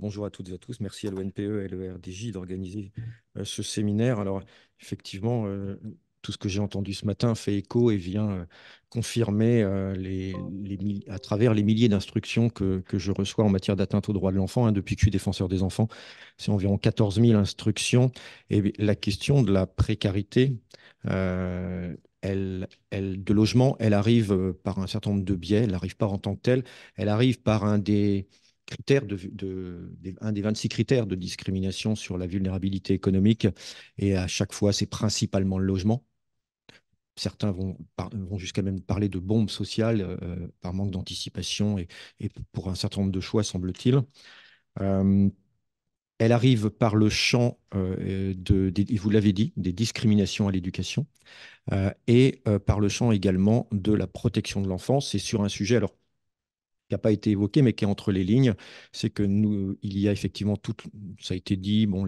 Bonjour à toutes et à tous. Merci à l'ONPE et le RDJ d'organiser ce séminaire. Alors, effectivement, tout ce que j'ai entendu ce matin fait écho et vient confirmer à travers les milliers d'instructions que je reçois en matière d'atteinte aux droits de l'enfant, hein, depuis que je suis défenseur des enfants. C'est environ 14 000 instructions. Et la question de la précarité, de logement, elle arrive par un certain nombre de biais. Elle n'arrive pas en tant que telle. Elle arrive par un des un des 26 critères de discrimination sur la vulnérabilité économique. Et à chaque fois, c'est principalement le logement. Certains vont jusqu'à même parler de bombe sociale par manque d'anticipation et pour un certain nombre de choix, semble-t-il. Euh, Elle arrive par le champ, vous l'avez dit, des discriminations à l'éducation et par le champ également de la protection de l'enfance. C'est sur un sujet, alors qui n'a pas été évoqué, mais qui est entre les lignes, c'est que nous, il y a effectivement tout, ça a été dit, bon,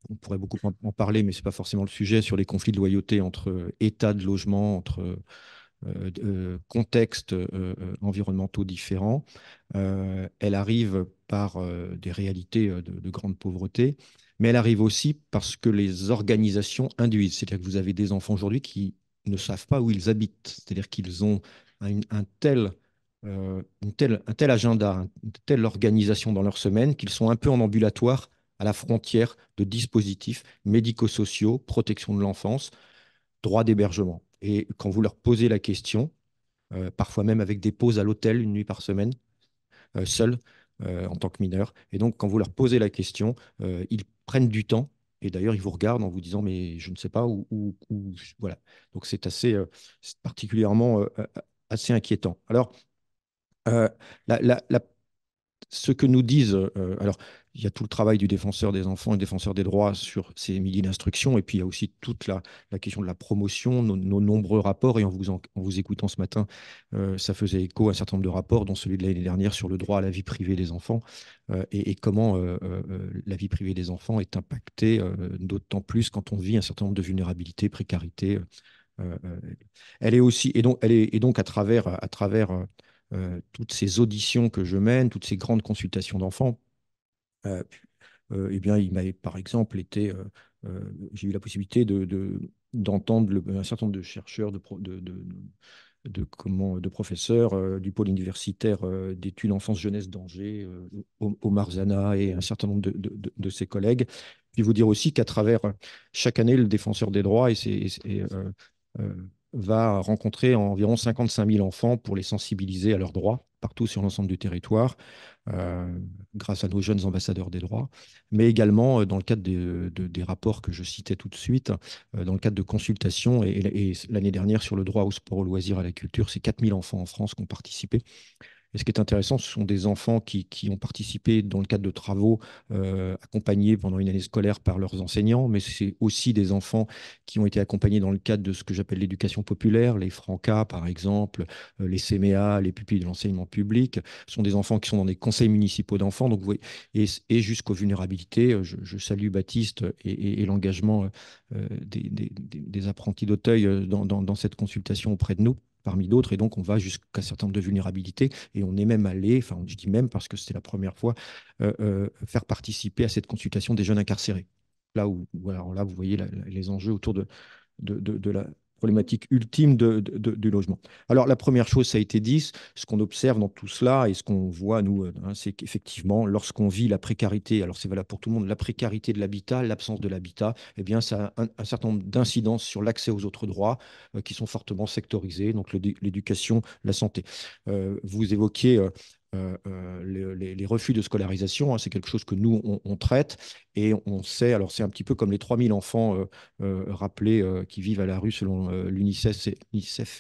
on pourrait beaucoup en parler, mais ce n'est pas forcément le sujet, sur les conflits de loyauté entre états de logement, entre contextes environnementaux différents. Elle arrive par des réalités de grande pauvreté, mais elle arrive aussi parce que les organisations induisent. C'est-à-dire que vous avez des enfants aujourd'hui qui ne savent pas où ils habitent. C'est-à-dire qu'ils ont un tel agenda, une telle organisation dans leur semaine qu'ils sont un peu en ambulatoire à la frontière de dispositifs médico-sociaux, protection de l'enfance, droit d'hébergement. Et quand vous leur posez la question, parfois même avec des pauses à l'hôtel une nuit par semaine, seuls, en tant que mineurs, et donc quand vous leur posez la question, ils prennent du temps. Et d'ailleurs, ils vous regardent en vous disant, mais je ne sais pas voilà. Donc, c'est particulièrement assez inquiétant. Alors, euh, la, la, la ce que nous disent, alors il y a tout le travail du défenseur des enfants et défenseur des droits sur ces milliers d'instructions, et puis il y a aussi toute la question de la promotion, nos nombreux rapports, et en vous écoutant ce matin, ça faisait écho à un certain nombre de rapports, dont celui de l'année dernière sur le droit à la vie privée des enfants, et comment la vie privée des enfants est impactée, d'autant plus quand on vit un certain nombre de vulnérabilités, précarité. Euh, euh, Elle est aussi, et donc à travers toutes ces auditions que je mène, toutes ces grandes consultations d'enfants, euh, eh bien, il m'avait par exemple j'ai eu la possibilité d'entendre un certain nombre de chercheurs, de professeurs du pôle universitaire d'études enfance-jeunesse d'Angers, Omar Zana et un certain nombre de ses collègues. Puis vous dire aussi qu'à travers chaque année, le défenseur des droits euh, va rencontrer environ 55 000 enfants pour les sensibiliser à leurs droits partout sur l'ensemble du territoire, euh, grâce à nos jeunes ambassadeurs des droits, mais également dans le cadre des rapports que je citais tout de suite, dans le cadre de consultations. Et l'année dernière, sur le droit au sport, au loisir, à la culture, c'est 4 000 enfants en France qui ont participé. Et ce qui est intéressant, ce sont des enfants qui ont participé dans le cadre de travaux accompagnés pendant une année scolaire par leurs enseignants, mais c'est aussi des enfants qui ont été accompagnés dans le cadre de ce que j'appelle l'éducation populaire, les Francas par exemple, les CMEA, les pupilles de l'enseignement public. Ce sont des enfants qui sont dans des conseils municipaux d'enfants, donc, vous voyez, et jusqu'aux vulnérabilités. Je salue Baptiste et l'engagement des apprentis d'Auteuil dans cette consultation auprès de nous parmi d'autres, et donc on va jusqu'à un certain nombre de vulnérabilités, et on est même allé, enfin je dis même parce que c'était la première fois, faire participer à cette consultation des jeunes incarcérés. Alors là vous voyez les enjeux autour de la problématique ultime du logement. Alors, la première chose, ça a été dit, ce qu'on observe dans tout cela et ce qu'on voit, nous, hein, c'est qu'effectivement, lorsqu'on vit la précarité, alors c'est valable pour tout le monde, la précarité de l'habitat, l'absence de l'habitat, eh bien, ça a un certain nombre d'incidences sur l'accès aux autres droits qui sont fortement sectorisés, donc l'éducation, la santé. Vous évoquiez les refus de scolarisation, hein, c'est quelque chose que nous, on traite, et on sait, alors c'est un petit peu comme les 3 000 enfants rappelés qui vivent à la rue selon l'UNICEF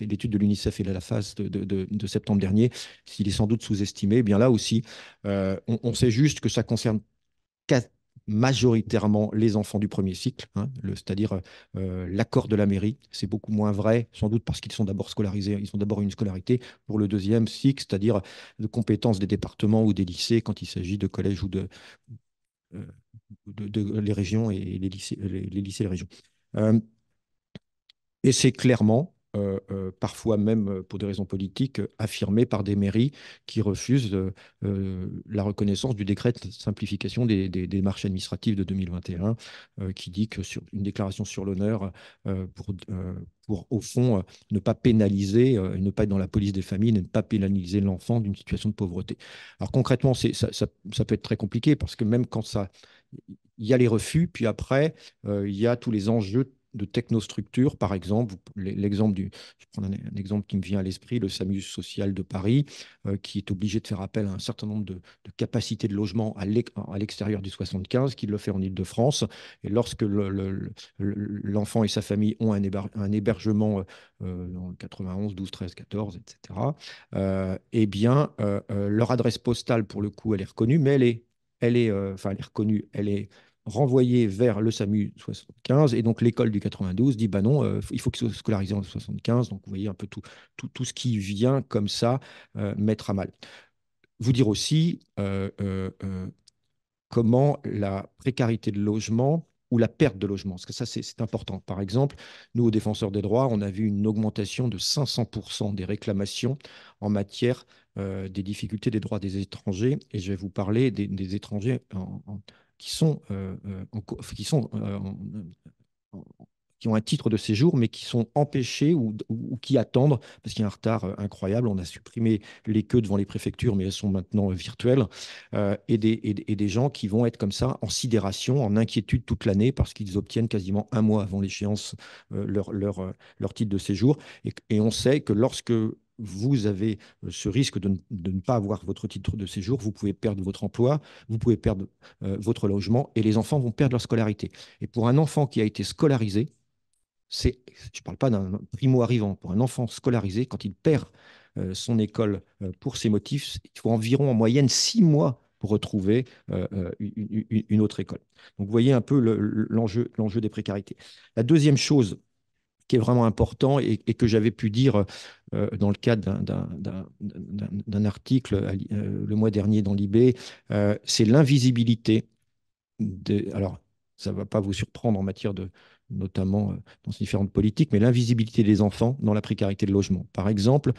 et l'étude de l'UNICEF et la phase de septembre dernier, s'il est sans doute sous-estimé. Eh bien là aussi, on sait juste que ça concerne majoritairement les enfants du premier cycle, hein, c'est-à-dire l'accord de la mairie. C'est beaucoup moins vrai, sans doute parce qu'ils sont d'abord scolarisés, ils ont d'abord une scolarité pour le deuxième cycle, c'est-à-dire de compétences des départements ou des lycées quand il s'agit de collèges ou euh, les régions et les lycées et les régions. Euh, et c'est clairement, parfois même pour des raisons politiques, affirmé par des mairies qui refusent la reconnaissance du décret de simplification des démarches administratives de 2021, qui dit que sur une déclaration sur l'honneur, pour, au fond, ne pas pénaliser, ne pas être dans la police des familles, ne pas pénaliser l'enfant d'une situation de pauvreté. Alors concrètement, ça peut être très compliqué parce que même quand ça, il y a les refus, puis après, il y a tous les enjeux de technostructure, par exemple, je prends un exemple qui me vient à l'esprit, le SAMU social de Paris, qui est obligé de faire appel à un certain nombre de capacités de logement à l'extérieur du 75, qui le fait en Île-de-France. Et lorsque l'enfant et sa famille ont un hébergement dans le 91, 12, 13, 14, etc., eh bien, leur adresse postale, pour le coup, elle est reconnue, mais enfin, elle est reconnue, elle est renvoyé vers le SAMU 75, et donc l'école du 92 dit bah non, il faut qu'il soit scolarisé en 75. Donc vous voyez un peu tout ce qui vient comme ça mettre à mal. Vous dire aussi comment la précarité de logement ou la perte de logement, parce que ça c'est important. Par exemple, nous, aux défenseurs des droits, on a vu une augmentation de 500% des réclamations en matière des difficultés des droits des étrangers, et je vais vous parler des étrangers qui sont, qui sont qui ont un titre de séjour, mais qui sont empêchés ou qui attendent, parce qu'il y a un retard incroyable. On a supprimé les queues devant les préfectures, mais elles sont maintenant virtuelles, et des gens qui vont être comme ça en sidération, en inquiétude toute l'année, parce qu'ils obtiennent quasiment un mois avant l'échéance leur titre de séjour. Et on sait que lorsque vous avez ce risque de ne pas avoir votre titre de séjour, vous pouvez perdre votre emploi, vous pouvez perdre votre logement, et les enfants vont perdre leur scolarité. Et pour un enfant qui a été scolarisé, je ne parle pas d'un primo-arrivant, pour un enfant scolarisé, quand il perd son école pour ces motifs, il faut environ en moyenne 6 mois pour retrouver une autre école. Donc vous voyez un peu l'enjeu des précarités. La deuxième chose qui est vraiment important, et que j'avais pu dire dans le cadre d'un article le mois dernier dans l'IB, c'est l'invisibilité alors, ça ne va pas vous surprendre en matière de, notamment dans ces différentes politiques, mais l'invisibilité des enfants dans la précarité de logement. Par exemple,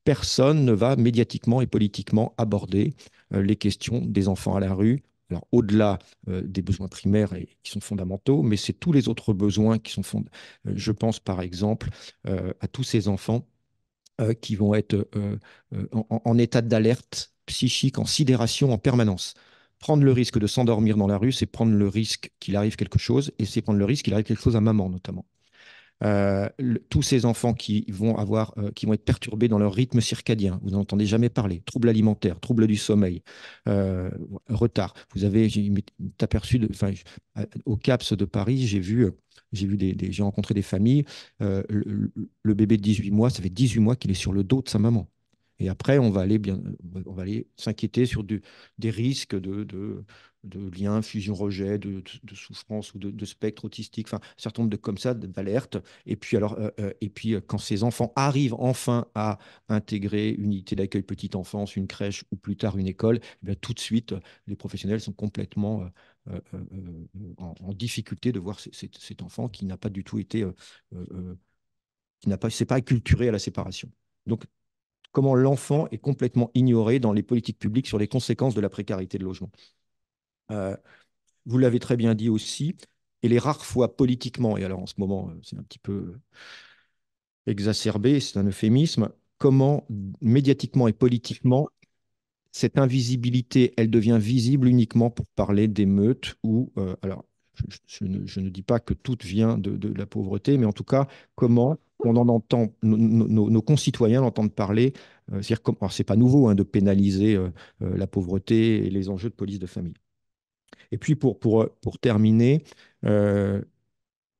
personne ne va médiatiquement et politiquement aborder les questions des enfants à la rue. Alors, au-delà des besoins primaires et qui sont fondamentaux, mais c'est tous les autres besoins qui sont fondamentaux. Je pense par exemple à tous ces enfants qui vont être en état d'alerte psychique, en sidération en permanence. Prendre le risque de s'endormir dans la rue, c'est prendre le risque qu'il arrive quelque chose, et c'est prendre le risque qu'il arrive quelque chose à maman notamment. Tous ces enfants qui vont être perturbés dans leur rythme circadien, vous n'en entendez jamais parler. Troubles alimentaires, troubles du sommeil, retard. J'ai aperçu, enfin, au CAPS de Paris, j'ai rencontré des familles. Le bébé de 18 mois, ça fait 18 mois qu'il est sur le dos de sa maman. Et après, on va aller s'inquiéter sur des risques de liens, fusion-rejet, de souffrance ou de spectre autistique, enfin, un certain nombre de comme ça, d'alertes. Et puis, quand ces enfants arrivent enfin à intégrer une unité d'accueil petite enfance, une crèche ou plus tard une école, eh bien, tout de suite, les professionnels sont complètement en difficulté de voir cet enfant qui n'a pas du tout été, qui n'a pas, s'est pas acculturé à la séparation. Donc, comment l'enfant est complètement ignoré dans les politiques publiques sur les conséquences de la précarité de logement. Euh, Vous l'avez très bien dit aussi, et les rares fois politiquement, et alors en ce moment, c'est un petit peu exacerbé, c'est un euphémisme, comment médiatiquement et politiquement, cette invisibilité, elle devient visible uniquement pour parler d'émeutes ou, alors, je ne dis pas que tout vient de la pauvreté, mais en tout cas, comment on en entend, nos concitoyens entendent parler, c'est-à-dire, alors c'est pas nouveau hein, de pénaliser la pauvreté et les enjeux de police de famille. Et puis pour terminer, euh,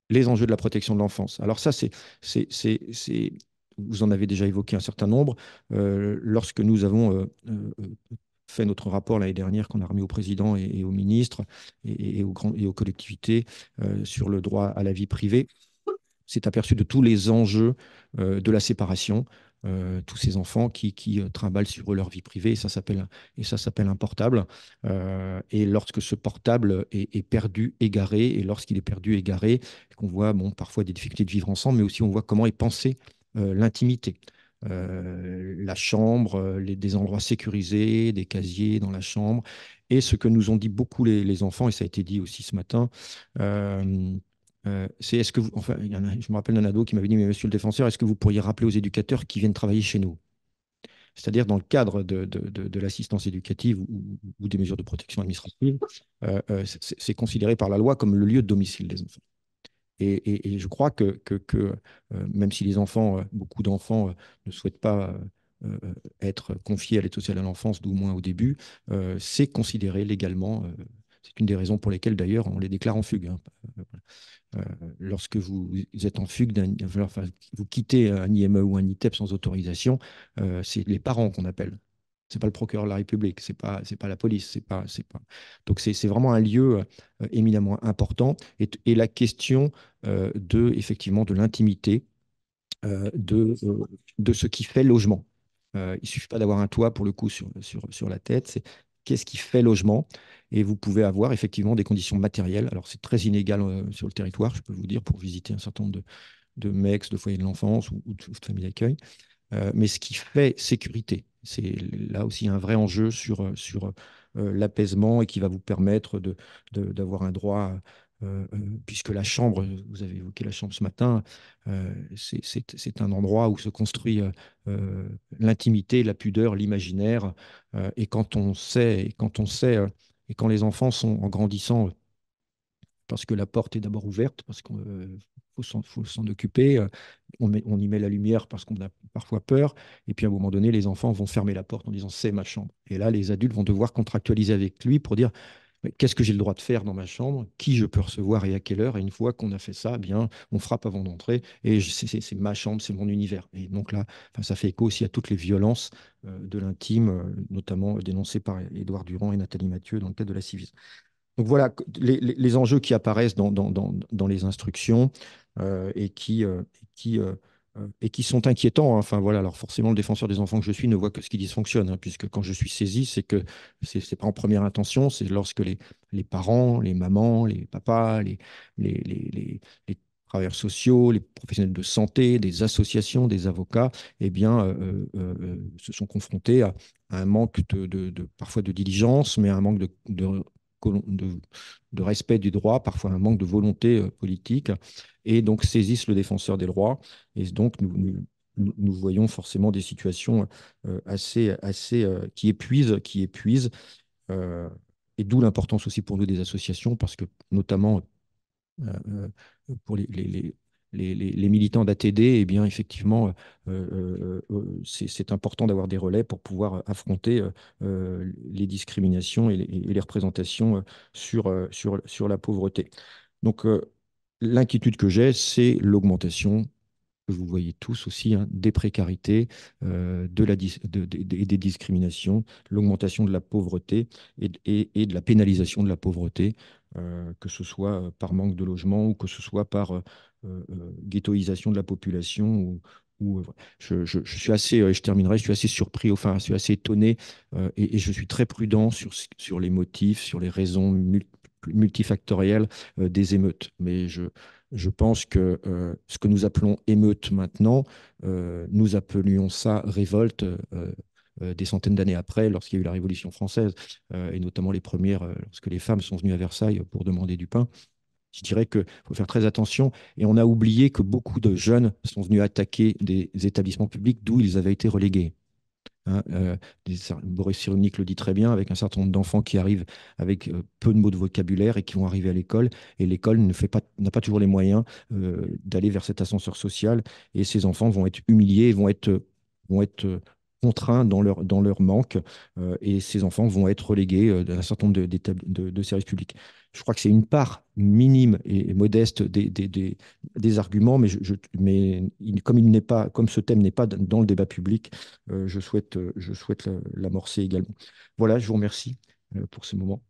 les enjeux de la protection de l'enfance. Alors ça, vous en avez déjà évoqué un certain nombre. Lorsque nous avons fait notre rapport l'année dernière qu'on a remis au président et au ministre et aux collectivités sur le droit à la vie privée, s'est aperçu de tous les enjeux de la séparation. tous ces enfants qui trimballent sur eux leur vie privée, et ça s'appelle un portable. Et lorsque ce portable est perdu, égaré, et lorsqu'il est perdu, égaré, qu'on voit bon, parfois des difficultés de vivre ensemble, mais aussi on voit comment est pensée l'intimité. La chambre, des endroits sécurisés, des casiers dans la chambre. Et ce que nous ont dit beaucoup les enfants, et ça a été dit aussi ce matin, euh, c'est est-ce que vous, enfin, je me rappelle d'un ado qui m'avait dit, mais monsieur le défenseur, est-ce que vous pourriez rappeler aux éducateurs qui viennent travailler chez nous? C'est-à-dire dans le cadre de l'assistance éducative ou des mesures de protection administrative, c'est considéré par la loi comme le lieu de domicile des enfants. Et je crois même si les enfants, beaucoup d'enfants ne souhaitent pas être confiés à l'aide sociale à l'enfance, d'au moins au début, c'est considéré légalement. C'est une des raisons pour lesquelles d'ailleurs on les déclare en fugue, hein. Euh, Lorsque vous êtes en fugue, enfin, vous quittez un IME ou un ITEP sans autorisation, c'est les parents qu'on appelle. C'est pas le procureur de la République, c'est pas la police, c'est pas. Donc c'est vraiment un lieu éminemment important. Et la question effectivement de l'intimité, de ce qui fait logement. Il suffit pas d'avoir un toit pour le coup sur la tête, c'est qu'est-ce qui fait logement. Et vous pouvez avoir effectivement des conditions matérielles. Alors c'est très inégal sur le territoire, je peux vous dire, pour visiter un certain nombre de MEX, de foyers de l'enfance ou de familles d'accueil. Mais ce qui fait sécurité, c'est là aussi un vrai enjeu sur l'apaisement et qui va vous permettre d'avoir un droit, puisque la chambre, vous avez évoqué la chambre ce matin, c'est un endroit où se construit l'intimité, la pudeur, l'imaginaire. Et quand on sait, et quand les enfants sont en grandissant, parce que la porte est d'abord ouverte, parce qu'il faut s'en occuper. On y met la lumière parce qu'on a parfois peur. Et puis à un moment donné, les enfants vont fermer la porte en disant c'est ma chambre. Et là, les adultes vont devoir contractualiser avec lui pour dire mais qu'est-ce que j'ai le droit de faire dans ma chambre, qui je peux recevoir et à quelle heure. Et une fois qu'on a fait ça, eh bien, on frappe avant d'entrer. Et c'est ma chambre, c'est mon univers. Et donc là, enfin, ça fait écho aussi à toutes les violences de l'intime, notamment dénoncées par Édouard Durand et Nathalie Mathieu dans le cadre de la Civis. Donc voilà les enjeux qui apparaissent dans les instructions et et qui sont inquiétants, hein. Enfin voilà, alors forcément, le défenseur des enfants que je suis ne voit que ce qui dysfonctionne, hein, puisque quand je suis saisi, c'est que c'est pas en première intention, c'est lorsque les parents, les mamans, les papas, les travailleurs sociaux, les professionnels de santé, des associations, des avocats, eh bien, se sont confrontés à un manque parfois de diligence, mais à un manque de, de respect du droit, parfois un manque de volonté politique, et donc saisissent le défenseur des droits. Et donc, nous voyons forcément des situations qui épuisent, euh, et d'où l'importance aussi pour nous des associations, parce que notamment euh, pour les militants d'ATD, eh bien, effectivement, c'est important d'avoir des relais pour pouvoir affronter les discriminations et les représentations sur la pauvreté. Donc, l'inquiétude que j'ai, c'est l'augmentation que vous voyez tous aussi, hein, des précarités, et des discriminations, l'augmentation de la pauvreté et de la pénalisation de la pauvreté, que ce soit par manque de logement ou que ce soit par ghettoisation de la population. Je suis assez, je terminerai, je suis assez surpris, enfin, je suis assez étonné et je suis très prudent sur les motifs, sur les raisons multifactorielles des émeutes. Mais je pense que ce que nous appelons émeute maintenant, nous appelions ça révolte des centaines d'années après, lorsqu'il y a eu la Révolution française, et notamment les premières, lorsque les femmes sont venues à Versailles pour demander du pain. Je dirais qu'il faut faire très attention. Et on a oublié que beaucoup de jeunes sont venus attaquer des établissements publics d'où ils avaient été relégués. Hein, Boris Cyrulnik le dit très bien, avec un certain nombre d'enfants qui arrivent avec peu de mots de vocabulaire et qui vont arriver à l'école. Et l'école n'a pas toujours les moyens d'aller vers cet ascenseur social. Et ces enfants vont être humiliés, vont être contraints dans leur manque. Et ces enfants vont être relégués d'un certain nombre de services publics. Je crois que c'est une part minime et modeste des arguments, mais, comme il n'est pas, comme ce thème n'est pas dans le débat public, je souhaite l'amorcer également. Voilà, je vous remercie pour ce moment.